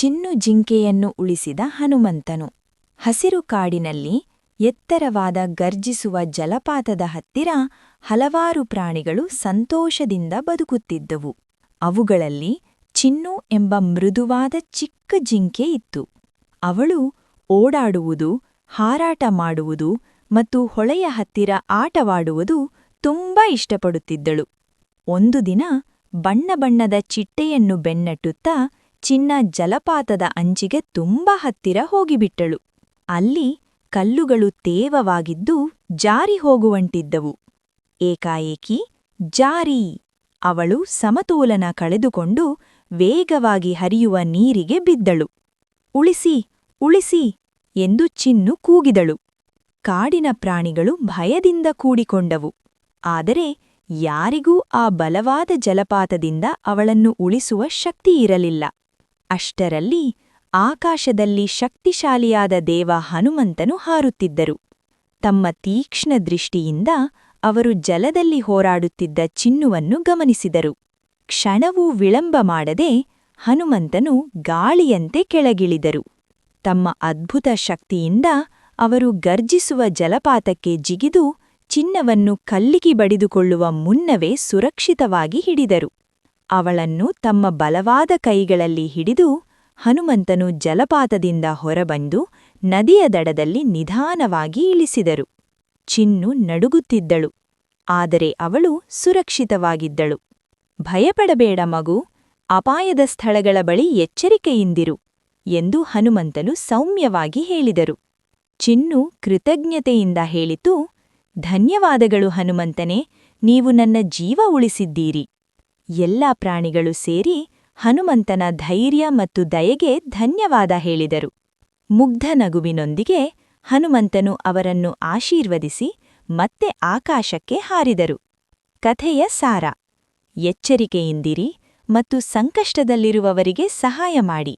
ಚಿನ್ನು ಜಿಂಕೆಯನ್ನು ಉಳಿಸಿದ ಹನುಮಂತನು. ಹಸಿರು ಕಾಡಿನಲ್ಲಿ ಎತ್ತರವಾದ ಗರ್ಜಿಸುವ ಜಲಪಾತದ ಹತ್ತಿರ ಹಲವಾರು ಪ್ರಾಣಿಗಳು ಸಂತೋಷದಿಂದ ಬದುಕುತ್ತಿದ್ದವು. ಅವುಗಳಲ್ಲಿ ಚಿನ್ನು ಎಂಬ ಮೃದುವಾದ ಚಿಕ್ಕ ಜಿಂಕೆ ಇತ್ತು. ಅವಳು ಓಡಾಡುವುದು, ಹಾರಾಟ ಮಾಡುವುದು ಮತ್ತು ಹೊಳೆಯ ಹತ್ತಿರ ಆಟವಾಡುವುದು ತುಂಬಾ ಇಷ್ಟಪಡುತ್ತಿದ್ದಳು. ಒಂದು ದಿನ ಬಣ್ಣ ಬಣ್ಣದ ಚಿಟ್ಟೆಯನ್ನು ಬೆನ್ನಟ್ಟುತ್ತಾ ಚಿನ್ನ ಜಲಪಾತದ ಅಂಚಿಗೆ ತುಂಬಾ ಹತ್ತಿರ ಹೋಗಿಬಿಟ್ಟಳು. ಅಲ್ಲಿ ಕಲ್ಲುಗಳು ತೇವವಾಗಿದ್ದು ಜಾರಿ ಹೋಗುವಂತಿದ್ದವು. ಏಕಾಏಕಿ ಜಾರಿ! ಅವಳು ಸಮತೋಲನ ಕಳೆದುಕೊಂಡು ವೇಗವಾಗಿ ಹರಿಯುವ ನೀರಿಗೆ ಬಿದ್ದಳು. ಉಳಿಸಿ, ಉಳಿಸಿ ಎಂದು ಚಿನ್ನು ಕೂಗಿದಳು. ಕಾಡಿನ ಪ್ರಾಣಿಗಳು ಭಯದಿಂದ ಕೂಡಿಕೊಂಡವು. ಆದರೆ ಯಾರಿಗೂ ಆ ಬಲವಾದ ಜಲಪಾತದಿಂದ ಅವಳನ್ನು ಉಳಿಸುವ ಶಕ್ತಿಯಿರಲಿಲ್ಲ. ಅಷ್ಟರಲ್ಲಿ ಆಕಾಶದಲ್ಲಿ ಶಕ್ತಿಶಾಲಿಯಾದ ದೇವ ಹನುಮಂತನು ಹಾರುತ್ತಿದ್ದರು. ತಮ್ಮ ತೀಕ್ಷ್ಣ ದೃಷ್ಟಿಯಿಂದ ಅವರು ಜಲದಲ್ಲಿ ಹೋರಾಡುತ್ತಿದ್ದ ಚಿನ್ನುವನ್ನು ಗಮನಿಸಿದರು. ಕ್ಷಣವೂ ವಿಳಂಬ ಮಾಡದೆ ಹನುಮಂತನು ಗಾಳಿಯಂತೆ ಕೆಳಗಿಳಿದರು. ತಮ್ಮ ಅದ್ಭುತ ಶಕ್ತಿಯಿಂದ ಅವರು ಗರ್ಜಿಸುವ ಜಲಪಾತಕ್ಕೆ ಜಿಗಿದು ಚಿನ್ನವನ್ನು ಕಲ್ಲಿಗೆ ಬಡಿದುಕೊಳ್ಳುವ ಮುನ್ನವೇ ಸುರಕ್ಷಿತವಾಗಿ ಹಿಡಿದರು. ಅವಳನ್ನು ತಮ್ಮ ಬಲವಾದ ಕೈಗಳಲ್ಲಿ ಹಿಡಿದು ಹನುಮಂತನು ಜಲಪಾತದಿಂದ ಹೊರಬಂದು ನದಿಯ ದಡದಲ್ಲಿ ನಿಧಾನವಾಗಿ ಇಳಿಸಿದರು. ಚಿನ್ನು ನಡುಗುತ್ತಿದ್ದಳು, ಆದರೆ ಅವಳು ಸುರಕ್ಷಿತವಾಗಿದ್ದಳು. ಭಯಪಡಬೇಡ ಮಗು, ಅಪಾಯದ ಸ್ಥಳಗಳ ಬಳಿ ಎಚ್ಚರಿಕೆಯಿಂದಿರು ಎಂದು ಹನುಮಂತನು ಸೌಮ್ಯವಾಗಿ ಹೇಳಿದರು. ಚಿನ್ನು ಕೃತಜ್ಞತೆಯಿಂದ ಹೇಳಿತು, ಧನ್ಯವಾದಗಳು ಹನುಮಂತನೇ, ನೀವು ನನ್ನ ಜೀವ ಉಳಿಸಿದ್ದೀರಿ. ಎಲ್ಲಾ ಪ್ರಾಣಿಗಳು ಸೇರಿ ಹನುಮಂತನ ಧೈರ್ಯ ಮತ್ತು ದಯೆಗೆ ಧನ್ಯವಾದ ಹೇಳಿದರು. ಮುಗ್ಧ ನಗುವಿನೊಂದಿಗೆ ಹನುಮಂತನು ಅವರನ್ನು ಆಶೀರ್ವದಿಸಿ ಮತ್ತೆ ಆಕಾಶಕ್ಕೆ ಹಾರಿದರು. ಕಥೆಯ ಸಾರ: ಎಚ್ಚರಿಕೆಯಿಂದಿರಿ ಮತ್ತು ಸಂಕಷ್ಟದಲ್ಲಿರುವವರಿಗೆ ಸಹಾಯ ಮಾಡಿ.